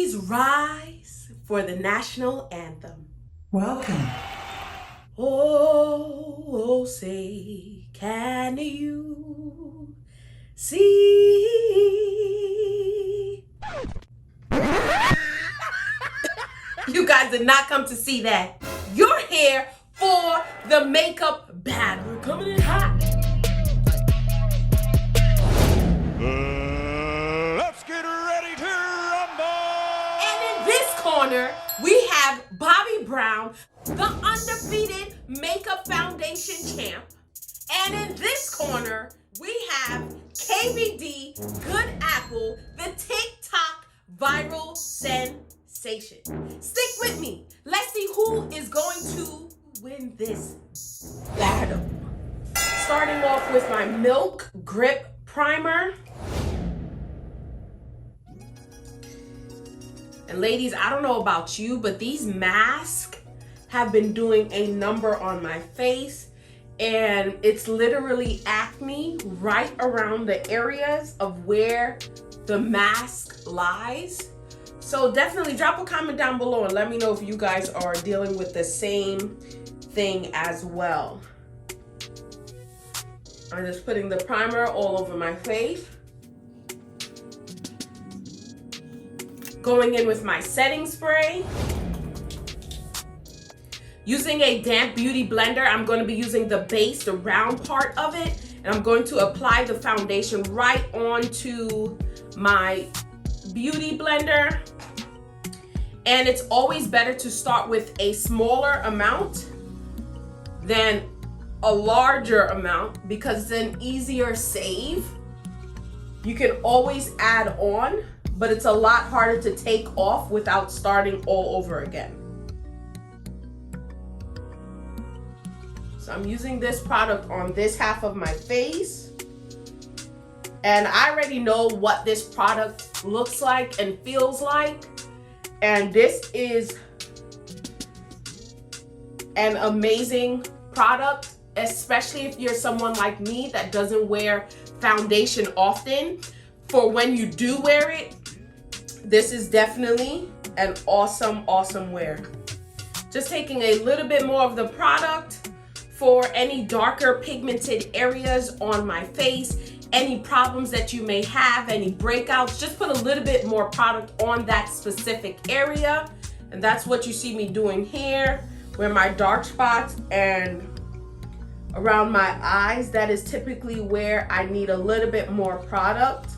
Please rise for the national anthem. Welcome. Oh, say, can you see? You guys did not come to see that. You're here for the makeup battle. We're coming in hot. Let's get ready to rumble! And in this corner, we have Bobbi Brown, the undefeated makeup foundation champ. And in this corner, we have KVD, Good Apple, the TikTok viral sensation. Stick with me. Let's see who is going to win this battle. Starting off with my Milk Grip Primer. And ladies, I don't know about you, but these masks have been doing a number on my face. And it's literally acne right around the areas of where the mask lies. So definitely drop a comment down below and let me know if you guys are dealing with the same thing as well. I'm just putting the primer all over my face. Going in with my setting spray. Using a damp beauty blender, I'm going to be using the base, the round part of it, and I'm going to apply the foundation right onto my beauty blender. And it's always better to start with a smaller amount than a larger amount because it's an easier save. You can always add on, but it's a lot harder to take off without starting all over again. So I'm using this product on this half of my face. And I already know what this product looks like and feels like. And this is an amazing product, especially if you're someone like me that doesn't wear foundation often. For when you do wear it, this is definitely an awesome wear. Just taking a little bit more of the product for any darker pigmented areas on my face, any problems that you may have, any breakouts, just put a little bit more product on that specific area. And that's what you see me doing here, where my dark spots and around my eyes, that is typically where I need a little bit more product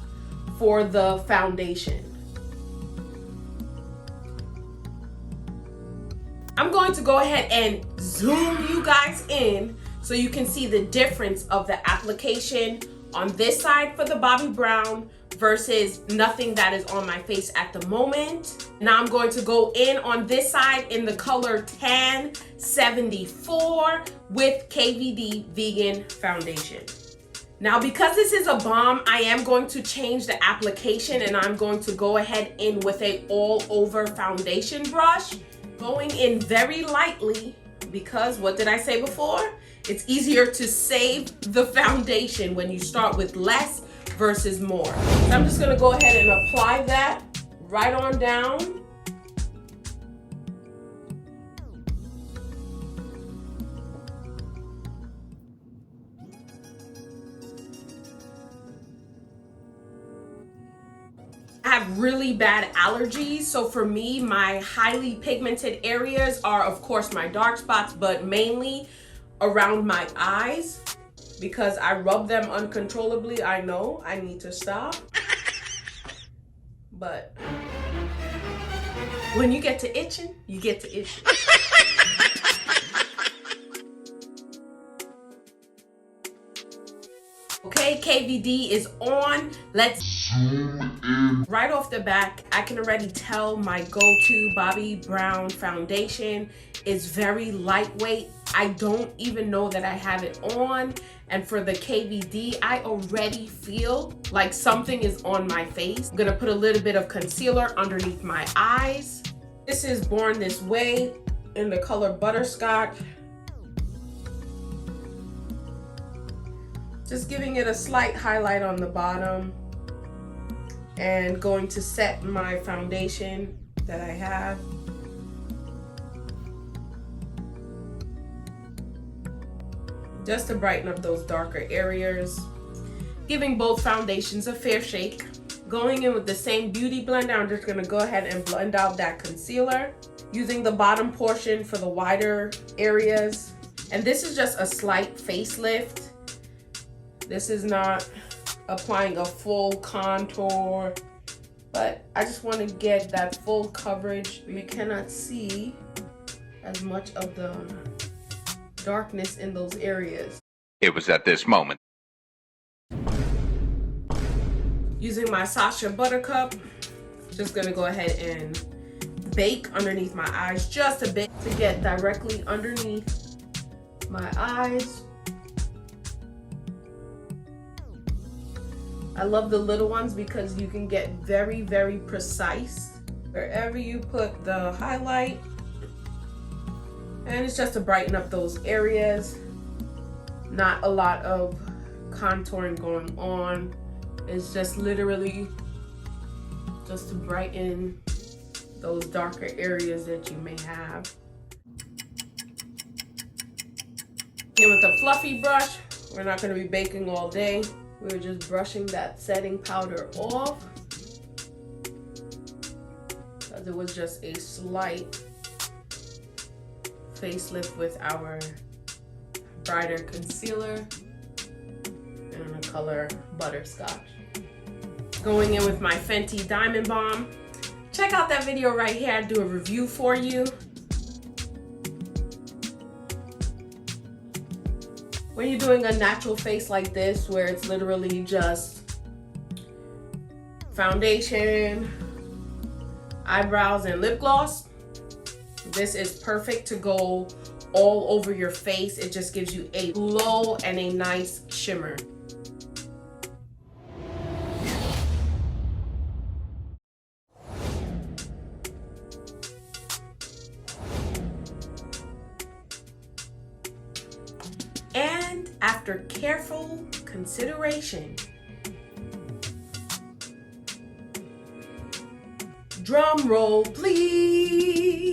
for the foundation. I'm going to go ahead and zoom you guys in so you can see the difference of the application on this side for the Bobbi Brown versus nothing that is on my face at the moment. Now I'm going to go in on this side in the color Tan 74 with KVD Vegan Foundation. Now, because this is a balm, I am going to change the application and I'm going to go ahead in with a all over foundation brush. Going in very lightly because what did I say before? It's easier to save the foundation when you start with less versus more. So I'm just gonna go ahead and apply that right on down. I have really bad allergies, so for me, my highly pigmented areas are of course my dark spots, but mainly around my eyes because I rub them uncontrollably. I know I need to stop, but when you get to itching, you get to itching. Okay, KVD is on. Let's zoom in. Right off the back, I can already tell my go-to Bobbi Brown foundation is very lightweight. I don't even know that I have it on. And for the KVD, I already feel like something is on my face. I'm gonna put a little bit of concealer underneath my eyes. This is Born This Way in the color Butterscotch. Just giving it a slight highlight on the bottom. and going to set my foundation that I have. Just to brighten up those darker areas. Giving both foundations a fair shake. Going in with the same beauty blender, I'm just gonna go ahead and blend out that concealer. Using the bottom portion for the wider areas. And this is just a slight facelift. This is not applying a full contour, but I just want to get that full coverage. You cannot see as much of the darkness in those areas. It was at this moment. Using my Sacha Buttercup, just gonna go ahead and bake underneath my eyes just a bit to get directly underneath my eyes. I love the little ones because you can get very, very precise wherever you put the highlight. And it's just to brighten up those areas. Not a lot of contouring going on. It's just literally just to brighten those darker areas that you may have. And with a fluffy brush, we're not going to be baking all day. We're just brushing that setting powder off because it was just a slight facelift with our brighter concealer and the color Butterscotch. Going in with my Fenty Diamond Balm. Check out that video right here. I do a review for you. When you're doing a natural face like this, where it's literally just foundation, eyebrows, and lip gloss, this is perfect to go all over your face. It just gives you a glow and a nice shimmer. And after careful consideration, drum roll please,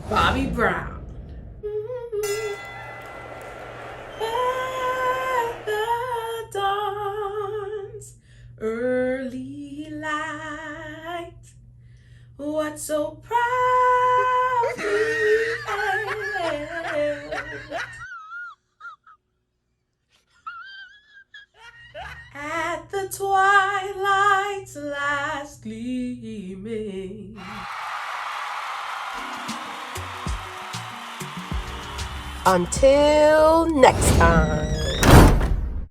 Bobbi Brown. At the dawn's early light, what so proudly hailed at the twilight's last gleaming. Until next time.